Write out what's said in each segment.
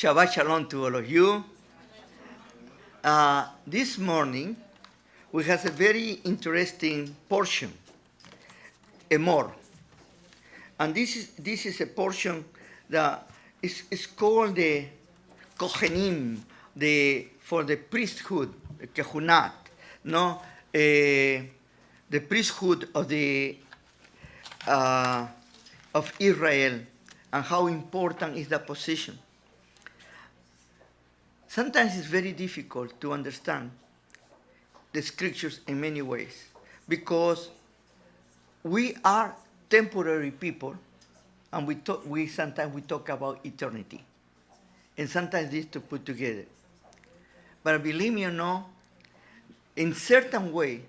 Shabbat Shalom to all of you. This morning, we have a very interesting portion, Emor. And this is a portion that is called the Kohenim, for the priesthood, the Kehunat, no? The priesthood of Israel, and how important is that position. Sometimes it's very difficult to understand the scriptures in many ways, because we are temporary people, and sometimes we talk about eternity, and sometimes this to put together. But believe me or not, in certain way,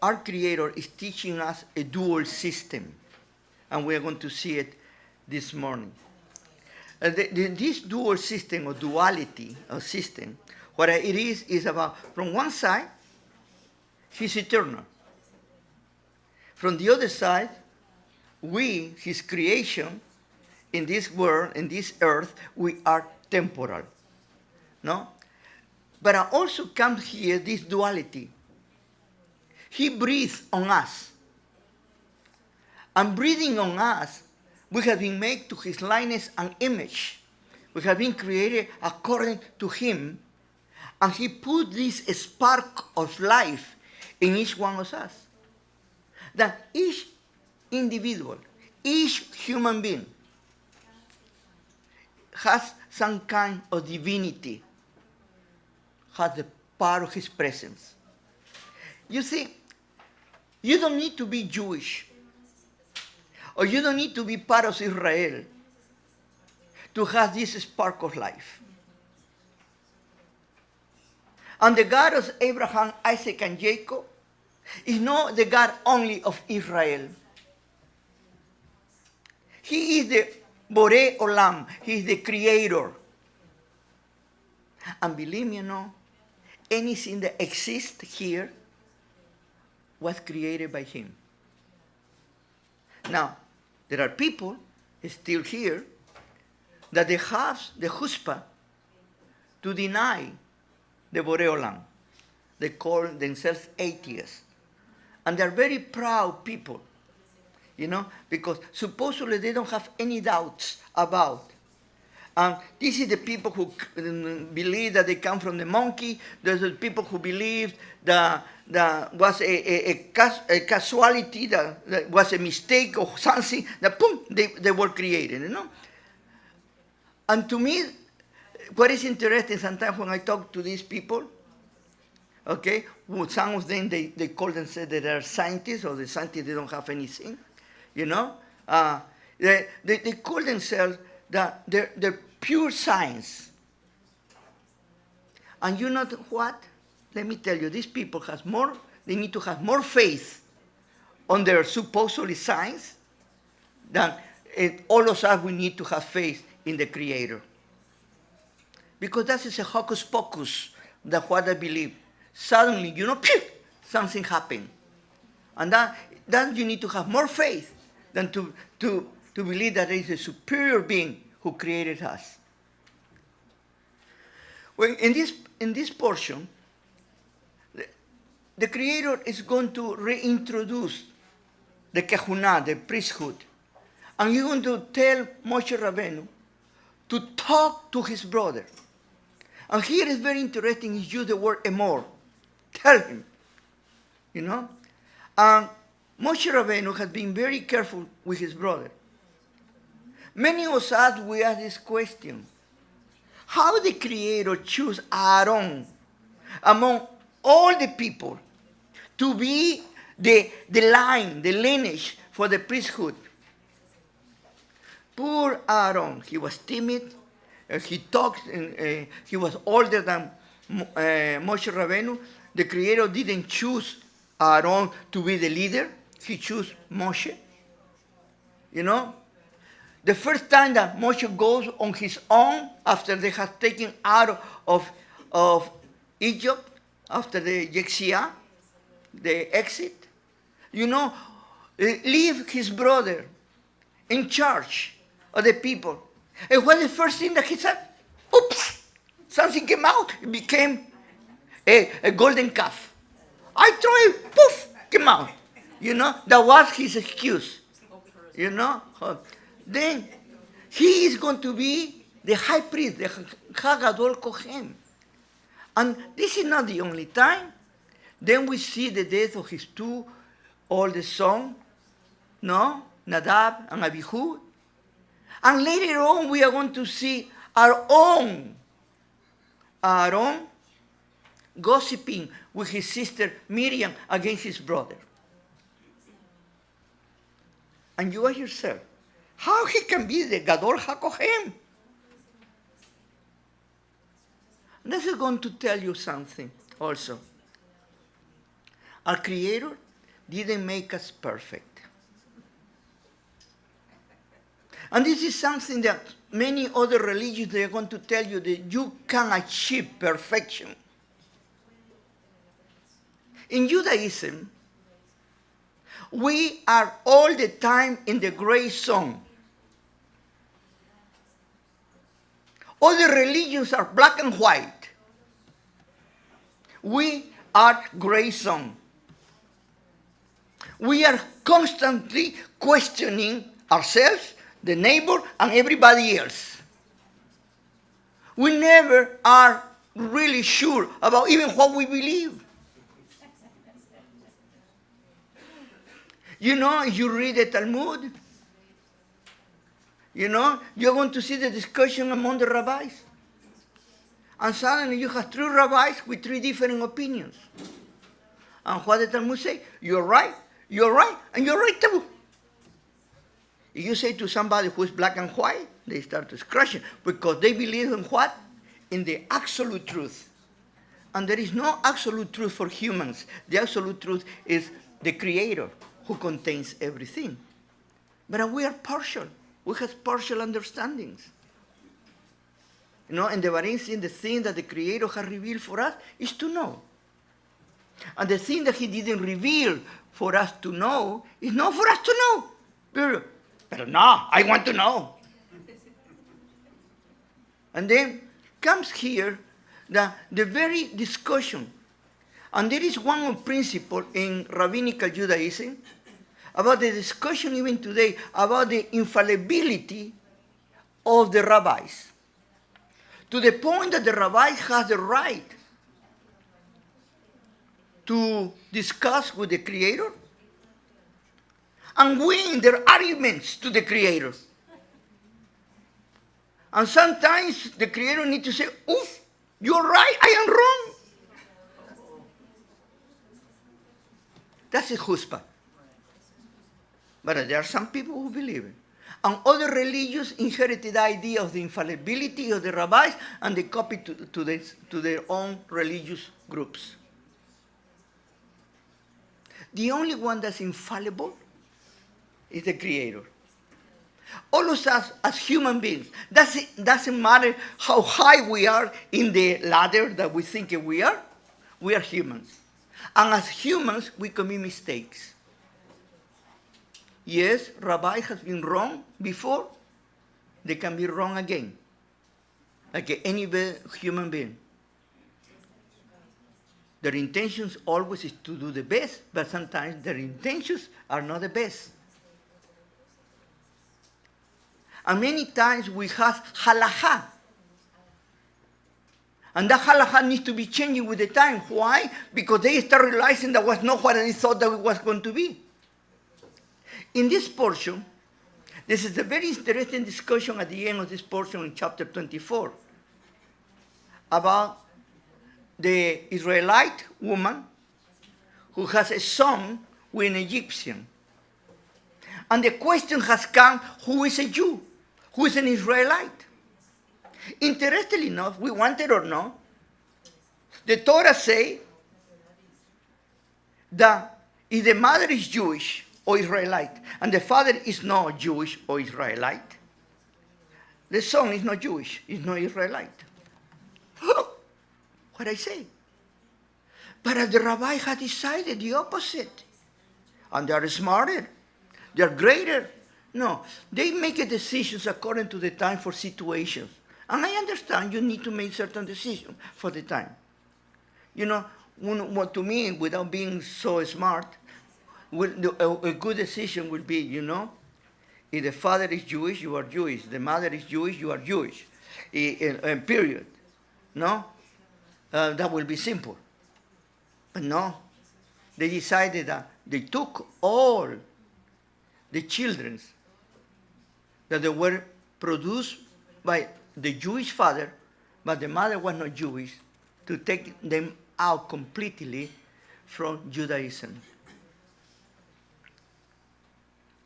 our Creator is teaching us a dual system, and we are going to see it this morning. This dual system, or duality of system, what it is about, from one side, He's eternal. From the other side, we, His creation, in this world, in this earth, we are temporal. No? But also comes here this duality. He breathes on us. And breathing on us, we have been made to His likeness and image. We have been created according to Him. And He put this spark of life in each one of us. That each individual, each human being has some kind of divinity, has the power of His presence. You see, you don't need to be Jewish, or you don't need to be part of Israel to have this spark of life. And the God of Abraham, Isaac, and Jacob is not the God only of Israel. He is the Borei Olam. He is the Creator. And believe me or not, anything that exists here was created by Him. Now, there are people still here that they have the chutzpah to deny the Borei Olam. They call themselves atheists. And they're very proud people, because supposedly they don't have any doubts about. And this is the people who believe that they come from the monkey. There's the people who believe that was a casualty, that was a mistake or something, that boom, they were created, And to me, what is interesting sometimes when I talk to these people, okay, well, some of them, they call themselves that they are scientists, or the scientists, they don't have anything, They call themselves that they're pure science. And you know what? Let me tell you, these people they need to have more faith on their supposedly science than all of us, we need to have faith in the Creator. Because that is a hocus pocus, that what I believe. Suddenly, something happened. And that you need to have more faith than to believe that there is a superior being who created us. Well, in this portion, the Creator is going to reintroduce the Kehunah, the priesthood. And He's going to tell Moshe Rabbeinu to talk to his brother. And here is very interesting, he used the word Emor. Tell him, And Moshe Rabbeinu has been very careful with his brother. Many of us, we ask this question: how the Creator choose Aaron among all the people to be the line, the lineage for the priesthood? Poor Aaron, he was timid. He talked, he was older than Moshe Rabbeinu. The Creator didn't choose Aaron to be the leader. He chose Moshe. The first time that Moshe goes on his own, after they have taken out of Egypt, after the Yetziah, the exit, leave his brother in charge of the people. And what the first thing that he said? Oops! Something came out. It became a golden calf. I threw it, poof, came out. That was his excuse. Then he is going to be the high priest, the Hagadol Kohen. And this is not the only time. Then we see the death of his two oldest sons, Nadab and Abihu. And later on, we are going to see our own Aaron gossiping with his sister Miriam against his brother. And you ask yourself, how he can be the Gadol HaKohen? This is going to tell you something also. Our Creator didn't make us perfect. And this is something that many other religions, they are going to tell you that you can achieve perfection. In Judaism, we are all the time in the gray zone. All the religions are black and white. We are gray zone. We are constantly questioning ourselves, the neighbor, and everybody else. We never are really sure about even what we believe. You read the Talmud, you're going to see the discussion among the rabbis. And suddenly you have three rabbis with three different opinions. And what the Talmud say? You're right, and you're right too. If you say to somebody who is black and white, they start to scratch because they believe in what? In the absolute truth. And there is no absolute truth for humans. The absolute truth is the Creator who contains everything. But we are partial. We have partial understandings. And the very thing, the thing that the Creator has revealed for us is to know. And the thing that He didn't reveal for us to know is not for us to know. But no, I want to know. And then comes here the very discussion. And there is one principle in rabbinical Judaism about the discussion even today about the infallibility of the rabbis. To the point that the rabbi has the right to discuss with the Creator and win their arguments to the Creator. And sometimes the Creator needs to say, oof, you're right, I am wrong. That's a chutzpah. But there are some people who believe it. And other religions inherited the idea of the infallibility of the rabbis and they copied to their own religious groups. The only one that's infallible is the Creator. All of us as human beings, doesn't matter how high we are in the ladder that we think we are humans. And as humans, we commit mistakes. Yes, Rabbi has been wrong before. They can be wrong again. Like any human being. Their intentions always is to do the best, but sometimes their intentions are not the best. And many times we have halakha. And that halakha needs to be changing with the time. Why? Because they start realizing that was not what they thought that it was going to be. In this portion, this is a very interesting discussion at the end of this portion in chapter 24 about the Israelite woman who has a son with an Egyptian. And the question has come, who is a Jew? Who is an Israelite? Interestingly enough, we want it or not, the Torah says that if the mother is Jewish or Israelite, and the father is not Jewish or Israelite, the son is not Jewish, is not Israelite. What I say? But the rabbi had decided the opposite. And they are smarter, they are greater, No, they make decisions according to the time for situations. And I understand you need to make certain decisions for the time. You know, what to me, without being so smart, a good decision would be, if the father is Jewish, you are Jewish. The mother is Jewish, you are Jewish. Period. No? That will be simple. But no. They decided that they took all the children that they were produced by the Jewish father, but the mother was not Jewish, to take them out completely from Judaism.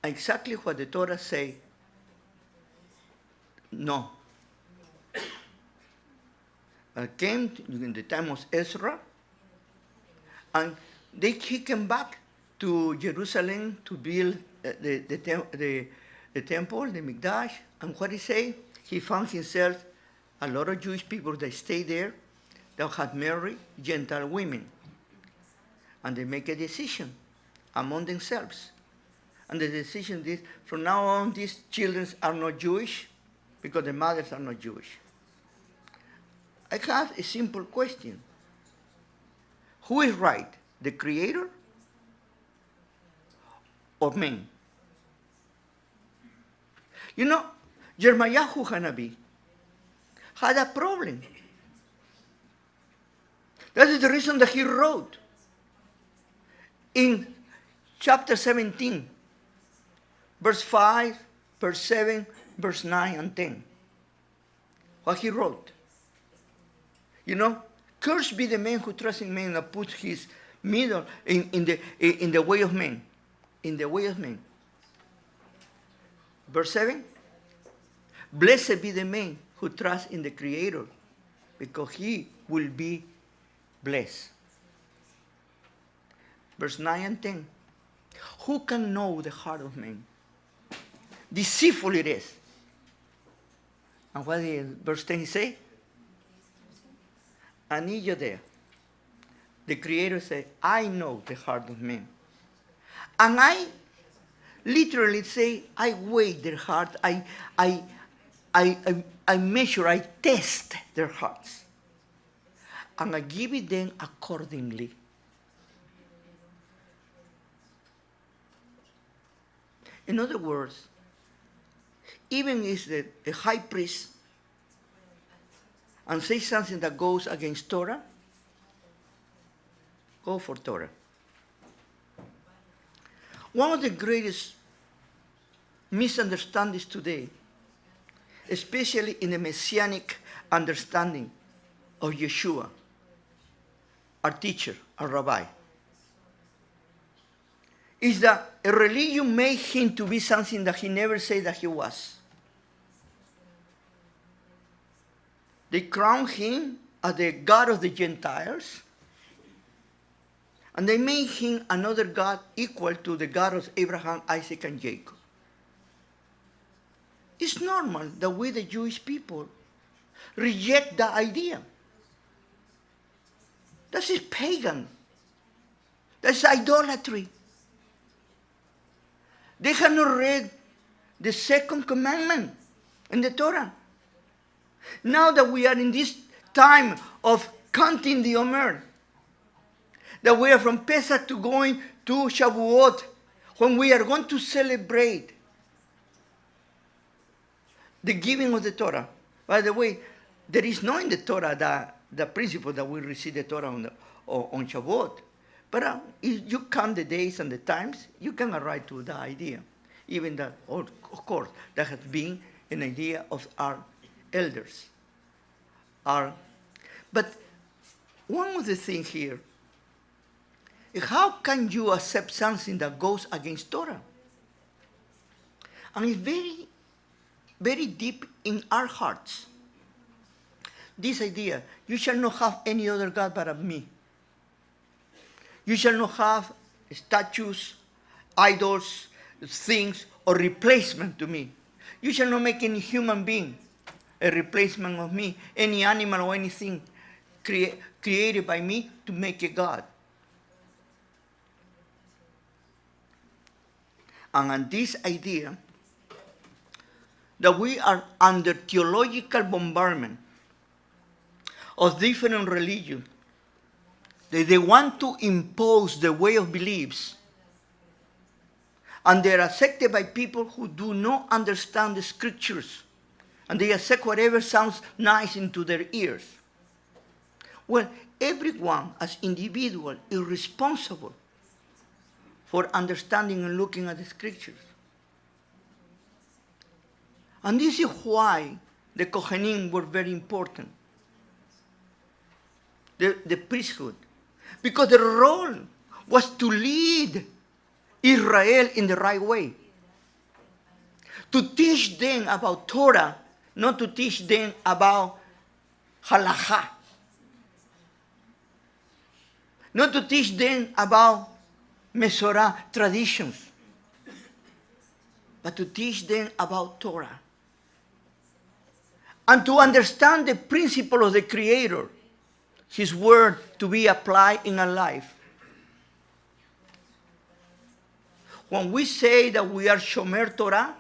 Exactly what the Torah say, no. Came in the time of Ezra, and he came back to Jerusalem to build the temple, the Mikdash, and what he say? He found himself a lot of Jewish people that stayed there that had married Gentile women. And they make a decision among themselves. And the decision is, from now on, these children are not Jewish because the mothers are not Jewish. I have a simple question. Who is right, the Creator or men? You know, Jeremiah Hanabi had a problem. That is the reason that he wrote in chapter 17, verse 5, verse 7, verse 9 and 10. What he wrote. You know, cursed be the man who trusts in men and puts his middle in the way of men. In the way of men. Verse 7. Blessed be the man who trusts in the Creator, because he will be blessed. Verse 9 and 10. Who can know the heart of man? Deceitful it is. And what did verse 10 he say? And you there. The Creator said, I know the heart of man. And I literally say, I weigh their heart. I measure, I test their hearts. And I give it them accordingly. In other words, even if the high priest and say something that goes against Torah, go for Torah. One of the greatest misunderstandings today, especially in the messianic understanding of Yeshua, our teacher, our rabbi, is that a religion made him to be something that he never said that he was. They crowned him as the God of the Gentiles, and they made him another God equal to the God of Abraham, Isaac, and Jacob. It's normal that we, the Jewish people, reject that idea. That is pagan. That's idolatry. They have not read the second commandment in the Torah. Now that we are in this time of counting the Emor, that we are from Pesach to going to Shavuot, when we are going to celebrate the giving of the Torah. By the way, there is no in the Torah the principle that we receive the Torah on Shavuot. But if you count the days and the times, you can arrive to the idea. Even that, of course, that has been an idea of our elders. But one of the things here is, how can you accept something that goes against Torah? And it's very, very deep in our hearts. This idea, you shall not have any other God but me. You shall not have statues, idols, things, or replacement to me. You shall not make any human being a replacement of me, any animal or anything created by me to make a God. And on this idea, that we are under theological bombardment of different religions. They want to impose the way of beliefs. And they are accepted by people who do not understand the scriptures. And they accept whatever sounds nice into their ears. Well, everyone as individual is responsible for understanding and looking at the scriptures. And this is why the Kohanim were very important. The priesthood. Because the role was to lead Israel in the right way. To teach them about Torah, not to teach them about halakha. Not to teach them about Mesorah traditions, but to teach them about Torah. And to understand the principle of the Creator, His word to be applied in our life. When we say that we are Shomer Torah,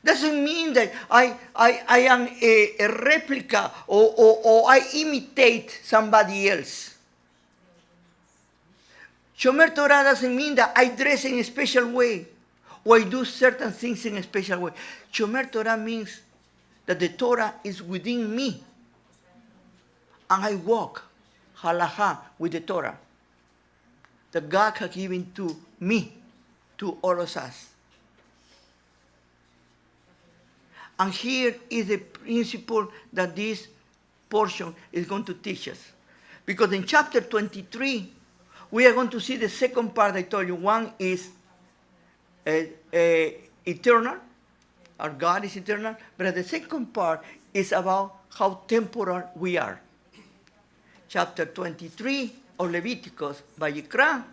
doesn't mean that I am a replica or I imitate somebody else. Shomer Torah doesn't mean that I dress in a special way or I do certain things in a special way. Shomer Torah means that the Torah is within me and I walk halakha with the Torah that God has given to me, to all of us. And here is the principle that this portion is going to teach us. Because in chapter 23, we are going to see the second part I told you. One is eternal. Our God is eternal. But the second part is about how temporal we are. Chapter 23 of Leviticus, Vayikra,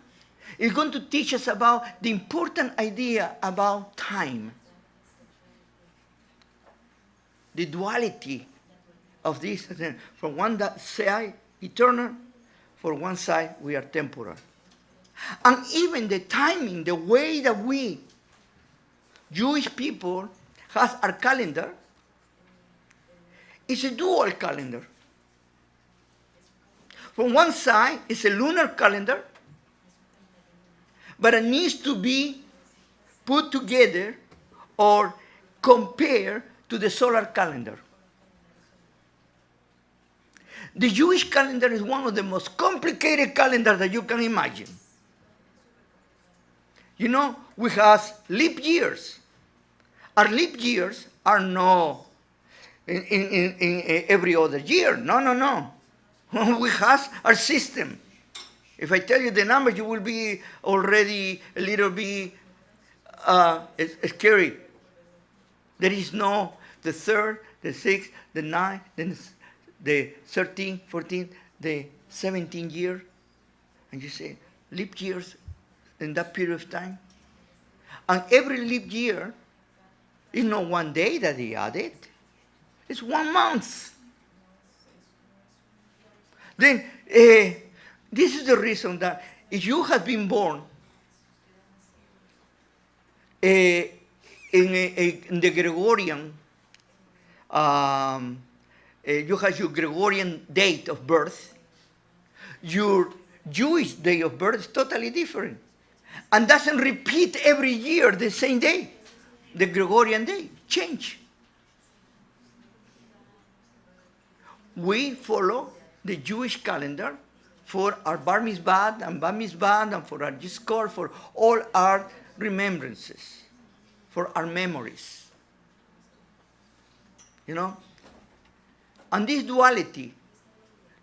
is going to teach us about the important idea about time. The duality of this. From one side, eternal. For one side, we are temporal. And even the timing, the way that we, Jewish people, has our calendar, is a dual calendar. From one side, it's a lunar calendar, but it needs to be put together or compared to the solar calendar. The Jewish calendar is one of the most complicated calendars that you can imagine. You know, we have leap years. Our leap years are not in every other year. No. We have our system. If I tell you the numbers, you will be already a little bit scary. There is no the 3rd, the 6th, the 9th, then the 13th, 14th, the 17th year. And you say, leap years in that period of time. And every leap year is not one day that they added. It's 1 month. Then, this is the reason that if you have been born in the Gregorian, you have your Gregorian date of birth, your Jewish day of birth is totally different. And doesn't repeat every year the same day. The Gregorian day change. We follow the Jewish calendar for our bar mitzvah and bar mitzvah and for our discord, for all our remembrances, for our memories. You know? And this duality,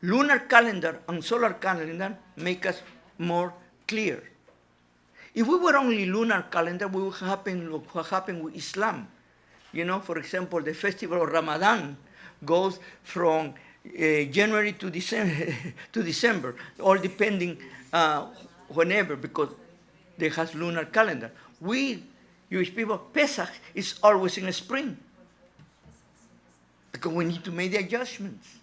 lunar calendar and solar calendar, make us more clear. If we were only lunar calendar, what would happen with Islam? You know, for example, the festival of Ramadan goes from January to December, all depending whenever, because they have lunar calendar. We, Jewish people, Pesach is always in the spring, because we need to make the adjustments.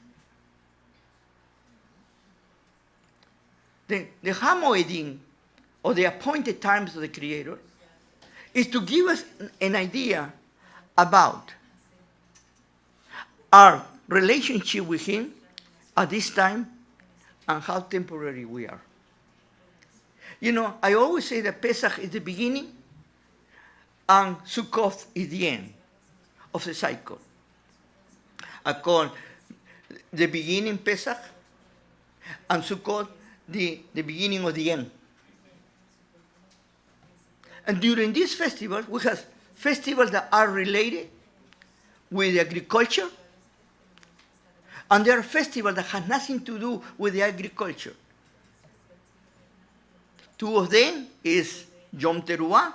The Hamoedim, or the appointed times of the Creator, is to give us an idea about our relationship with him at this time and how temporary we are. You know, I always say that Pesach is the beginning and Sukkot is the end of the cycle. I call the beginning Pesach and Sukkot the beginning of the end. And during this festival, we have festivals that are related with agriculture, and there are festivals that have nothing to do with the agriculture. Two of them is Yom Teruah,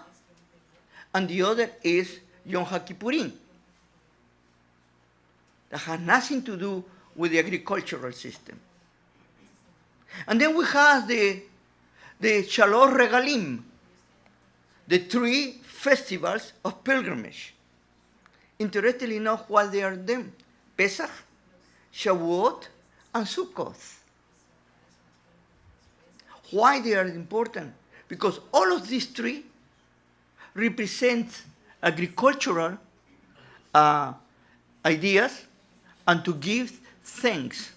and the other is Yom HaKippurim. That has nothing to do with the agricultural system. And then we have the Shalosh Regalim, the three festivals of pilgrimage. Interestingly enough, what they are them? Pesach, Shavuot, and Sukkot. Why they are important? Because all of these three represent agricultural ideas and to give thanks,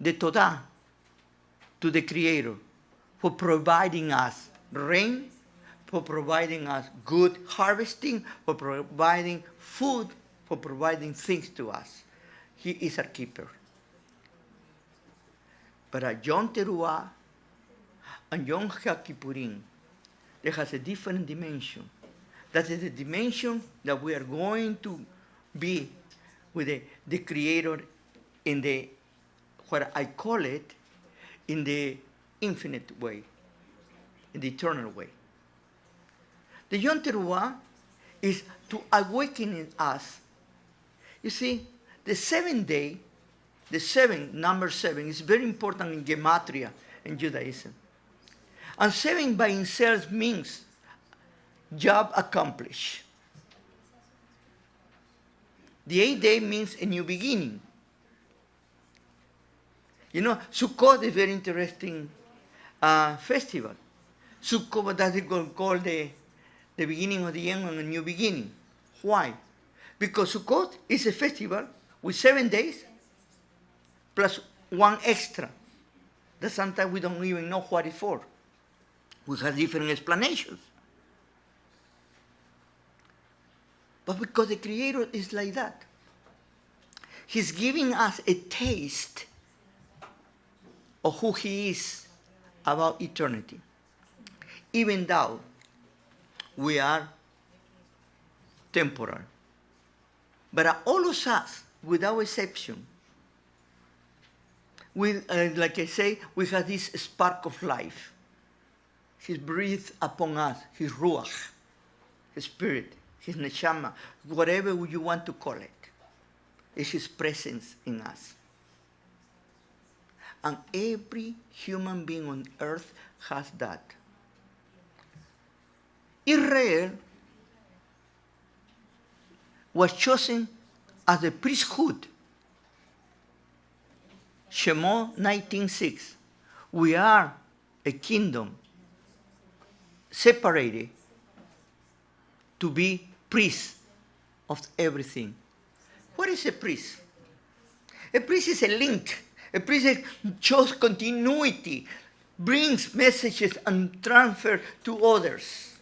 the Torah, to the Creator for providing us rain, for providing us good harvesting, for providing food, for providing things to us. He is our keeper. But at Yom Teruah and Yom HaKippurim, there has a different dimension. That is the dimension that we are going to be with the Creator in the, what I call it, in the infinite way, in the eternal way. The Yom Teruah is to awaken in us. You see, the seventh day, number 7, is very important in Gematria in Judaism. And 7 by itself means job accomplished. The 8th day means a new beginning. You know, Sukkot is a very interesting festival. Sukkot, that is called the beginning of the end and a new beginning. Why? Because Sukkot is a festival with 7 days plus one extra that sometimes we don't even know what it's for. We have different explanations. But because the Creator is like that, He's giving us a taste of who He is about eternity. Even though we are temporal. But all of us, without exception, like I say, we have this spark of life. He breathed upon us, His Ruach, His Spirit, His Neshama, whatever you want to call it. It's His presence in us. And every human being on earth has that. Israel was chosen as the priesthood. Shemot 19:6. We are a kingdom separated to be priests of everything. What is a priest? A priest is a link. A priest shows continuity, brings messages and transfer to others.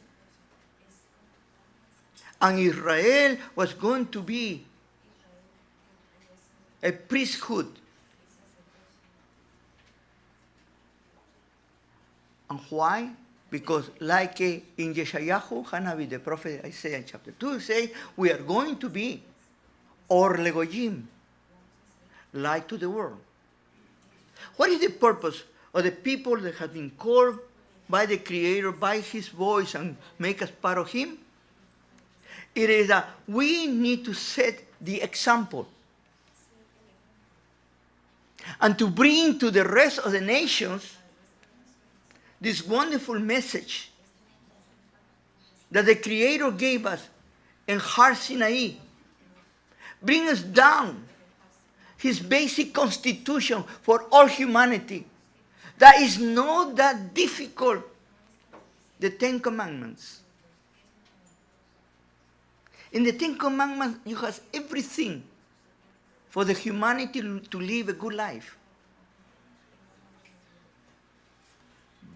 And Israel was going to be a priesthood. And why? Because like in Yeshayahu, Hanavi, the prophet Isaiah in chapter 2, say, we are going to be or legoyim, light to the world. What is the purpose of the people that have been called by the Creator, by His voice, and make us part of Him? It is that we need to set the example and to bring to the rest of the nations this wonderful message that the Creator gave us in Har Sinai. Bring us down His basic constitution for all humanity. That is not that difficult. The 10 Commandments. In the Ten Commandments, you have everything for the humanity to live a good life.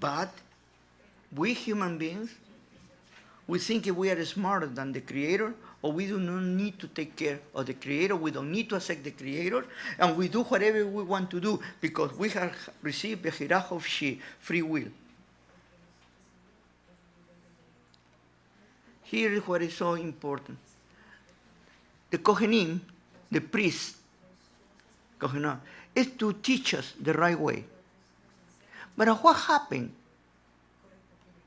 But we human beings, we think we are smarter than the Creator, or we do not need to take care of the Creator, we don't need to accept the Creator, and we do whatever we want to do because we have received the Hirach of Shear, free will. Here is what is so important. The Kohanim, the priests, is to teach us the right way. But what happens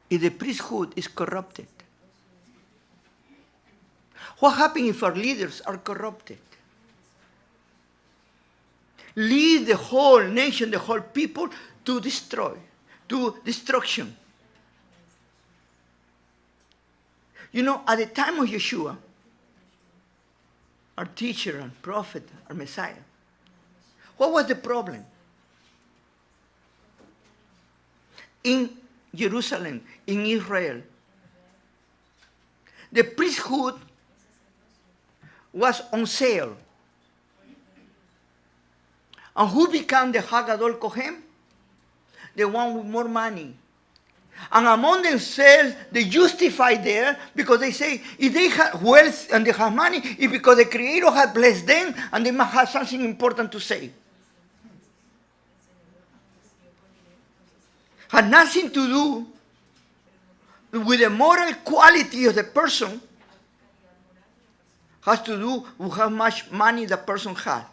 if the priesthood is corrupted? What happens if our leaders are corrupted? Lead the whole nation, the whole people to destruction. You know, at the time of Yeshua, our teacher and prophet, our Messiah, what was the problem? In Jerusalem, in Israel, the priesthood was on sale. And who became the Hagadol Kohen? The one with more money. And among themselves, they justify there because they say if they have wealth and they have money, it's because the Creator has blessed them and they must have something important to say. Had nothing to do with the moral quality of the person, has to do with how much money the person had.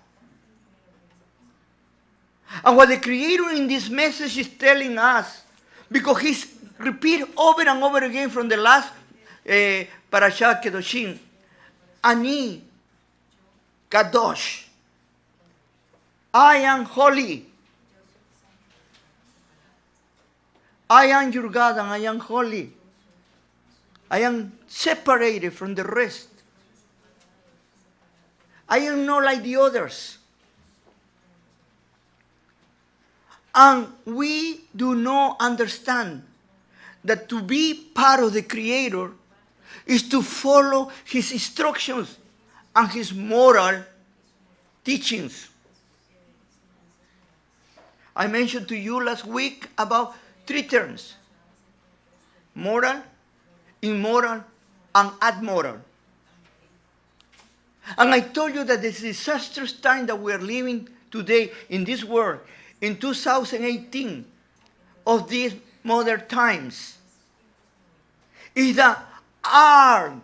And what the Creator in this message is telling us, because he's repeated over and over again from the last Parashat Kedoshim, Ani Kadosh, I am holy. I am your God and I am holy. I am separated from the rest. I am not like the others. And we do not understand that to be part of the Creator is to follow His instructions and His moral teachings. I mentioned to you last week about 3 terms: moral, immoral, and amoral. And I told you that this disastrous time that we are living today in this world, in 2018, of these modern times, is that our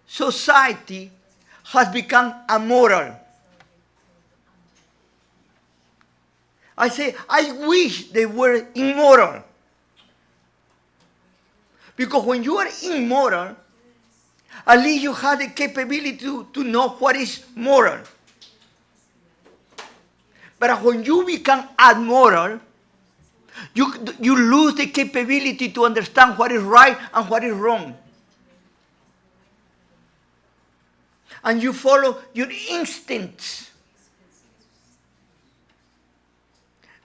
society has become amoral. I say, I wish they were immoral. Because when you are immoral, at least you have the capability to know what is moral. But when you become amoral, you lose the capability to understand what is right and what is wrong. And you follow your instincts.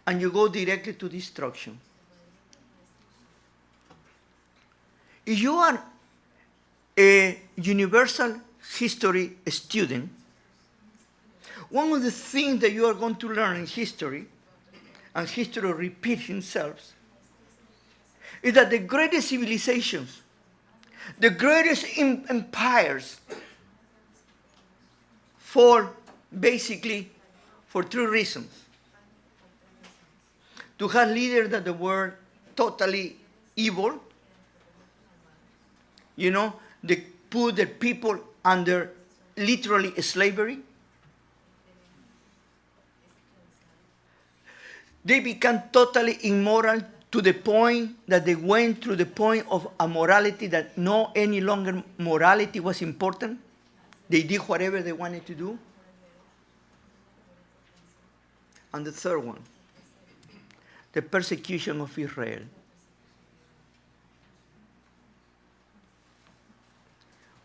And you go directly to destruction. If you are a universal history student, one of the things that you are going to learn in history, and history repeats itself, is that the greatest civilizations, the greatest empires, fall basically for 3 reasons. To have leaders that were totally evil, they put the people under literally slavery. They became totally immoral to the point that they went through the point of immorality, that no any longer morality was important. They did whatever they wanted to do. And the third one, the persecution of Israel.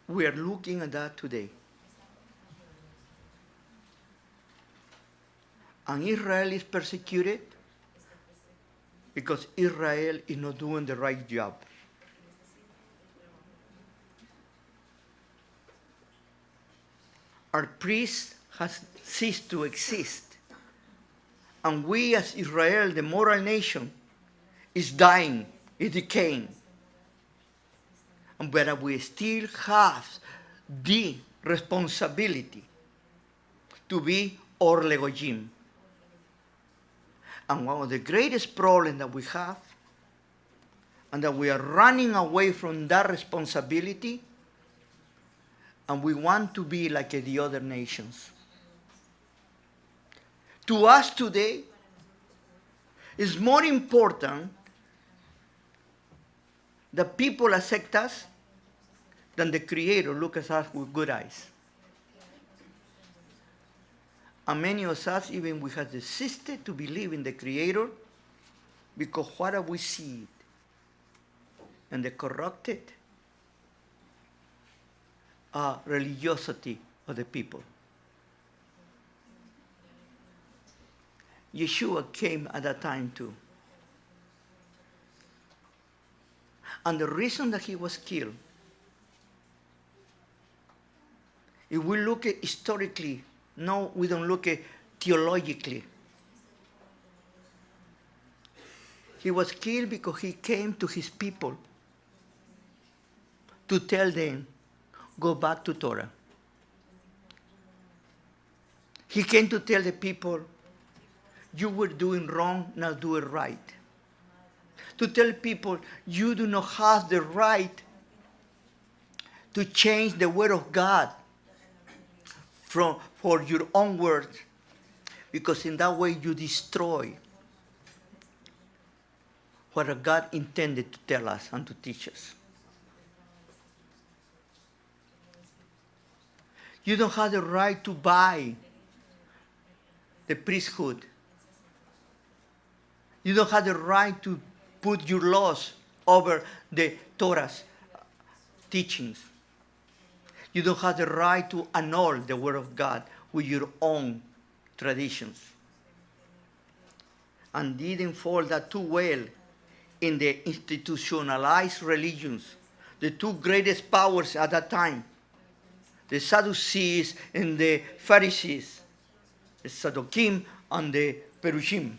We are looking at that today. And Israel is persecuted because Israel is not doing the right job. our priest has ceased to exist. And we as Israel, the moral nation, is dying, is decaying. But we still have the responsibility to be Or Legojim. And one of the greatest problems that we have, and that we are running away from that responsibility, and we want to be like the other nations. To us today, it's more important that people accept us than the Creator look at us with good eyes. And many of us, even we have desisted to believe in the Creator because what have we seen? And the corrupted religiosity of the people. Yeshua came at that time too. And the reason that he was killed, if we look at historically, no, we don't look at theologically. He was killed because he came to his people to tell them, go back to Torah. He came to tell the people, you were doing wrong, now do it right. To tell people, you do not have the right to change the word of God for your own word, because in that way you destroy what God intended to tell us and to teach us. You don't have the right to buy the priesthood. You don't have the right to put your laws over the Torah's teachings. You don't have the right to annul the word of God with your own traditions. And didn't fall that too well in the institutionalized religions, the two greatest powers at that time, the Sadducees and the Pharisees, the Sadducees and the Perushim.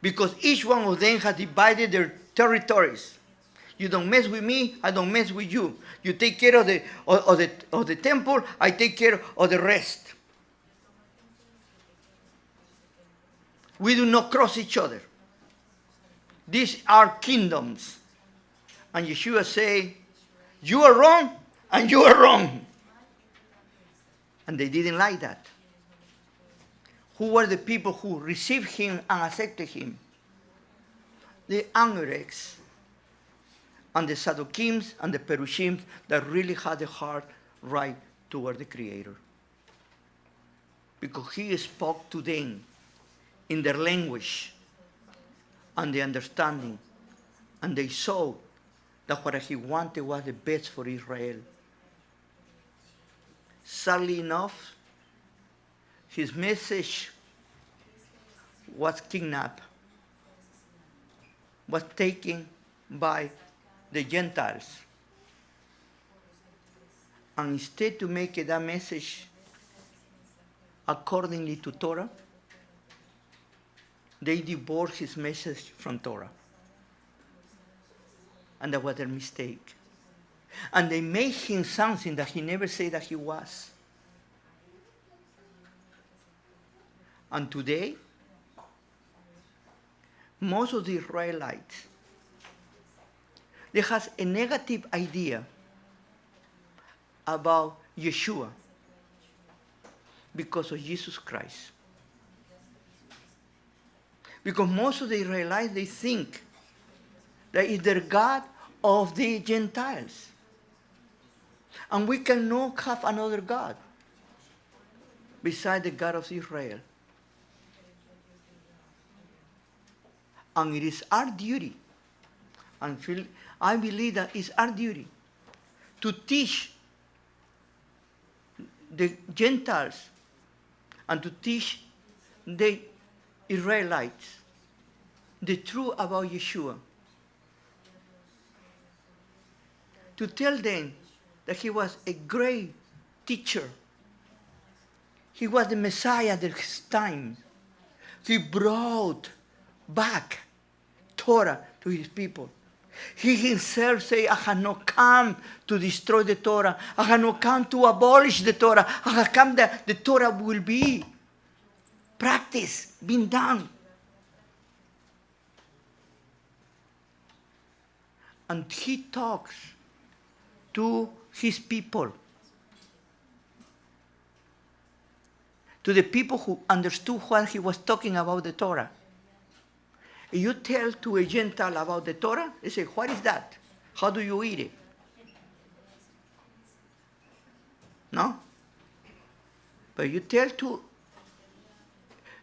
Because each one of them had divided their territories. You don't mess with me, I don't mess with you. You take care of the temple, I take care of the rest. We do not cross each other. These are kingdoms. And Yeshua say, you are wrong and you are wrong. And they didn't like that. Who were the people who received him and accepted him? The Amorecs and the Sadducees and the Perushim that really had the heart right toward the Creator. Because he spoke to them in their language and the understanding. And they saw that what he wanted was the best for Israel. Sadly enough, his message was kidnapped, was taken by the Gentiles. And instead to make that message accordingly to Torah, they divorced his message from Torah. And that was their mistake. And they made him something that he never said that he was. And today, most of the Israelites, they have a negative idea about Yeshua because of Jesus Christ. Because most of the Israelites, they think that is the God of the Gentiles. And we cannot have another God besides the God of Israel. And it is our duty, and I believe that it's our duty to teach the Gentiles and to teach the Israelites the truth about Yeshua. To tell them that he was a great teacher. He was the Messiah at his time. He brought back Torah to his people. He himself said, I have not come to destroy the Torah. I have not come to abolish the Torah. I have come that the Torah will be practiced, being done. And he talks to his people, to the people who understood what he was talking about the Torah. If you tell to a Gentile about the Torah, they say, what is that? How do you eat it? No? But you tell to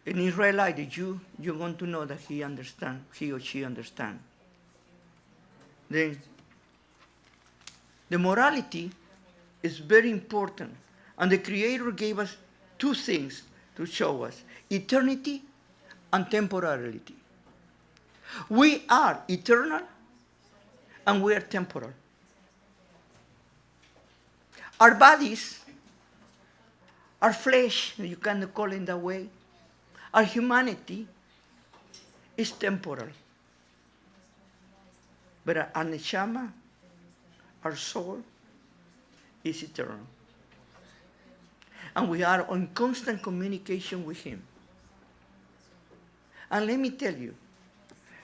an Israelite that you're going to know that he or she understands. Then the morality is very important. And the Creator gave us two things to show us: eternity and temporality. We are eternal and we are temporal. Our bodies, our flesh, you can call it that way, our humanity is temporal. But our neshama, our soul, is eternal. And we are in constant communication with Him. And let me tell you,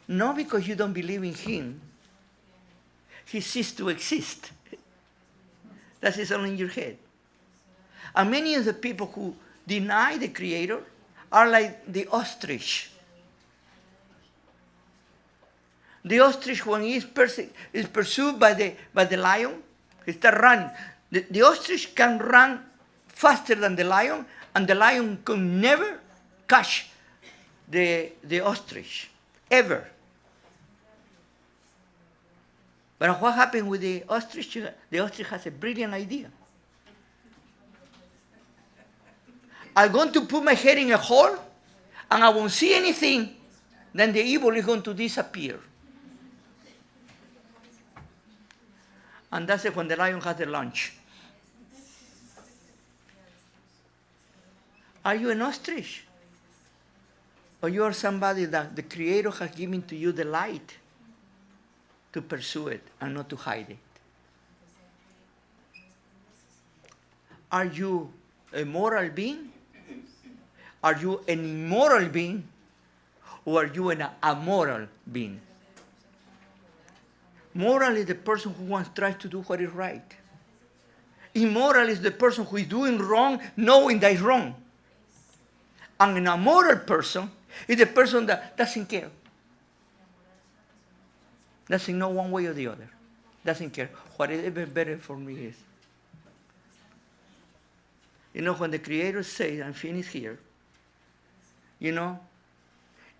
not because you don't believe in Him, He ceased to exist. That is only in your head. And many of the people who deny the Creator are like the ostrich. The ostrich, when he is pursued by the lion, he starts running. The ostrich can run faster than the lion, and the lion can never catch the ostrich, ever. But what happened with the ostrich? The ostrich has a brilliant idea. I'm going to put my head in a hole, and I won't see anything. Then the evil is going to disappear. And that's when the lion has the lunch. Are you an ostrich? Or you are somebody that the Creator has given to you the light to pursue it and not to hide it? Are you a moral being? Are you an immoral being? Or are you an amoral being? Moral is the person who tries to do what is right. Immoral is the person who is doing wrong, knowing that is wrong. And an amoral person is the person that doesn't care. Doesn't know one way or the other. Doesn't care. Whatever better for me is. You know, when the Creator says, I'm finished here, you know,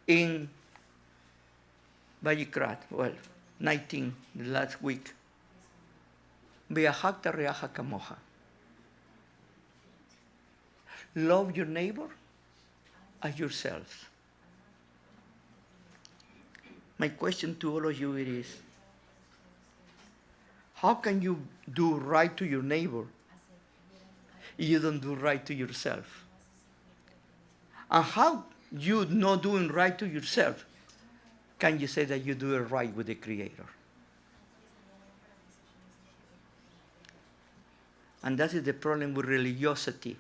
in Vayikrat, 19, the last week, Ve'ahavta re'acha kamocha. Love your neighbor as yourself. My question to all of you is, how can you do right to your neighbor if you don't do right to yourself? And how you not doing right to yourself can you say that you do it right with the Creator? And that is the problem with religiosity.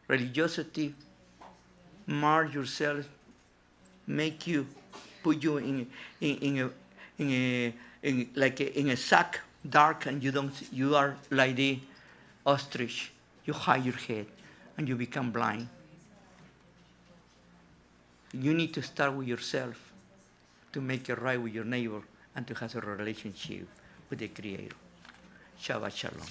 Religiosity mar yourself, make you, put you in a sack, dark, and you are like the ostrich. You hide your head, and you become blind. You need to start with yourself to make it right with your neighbor and to have a relationship with the Creator. Shabbat Shalom.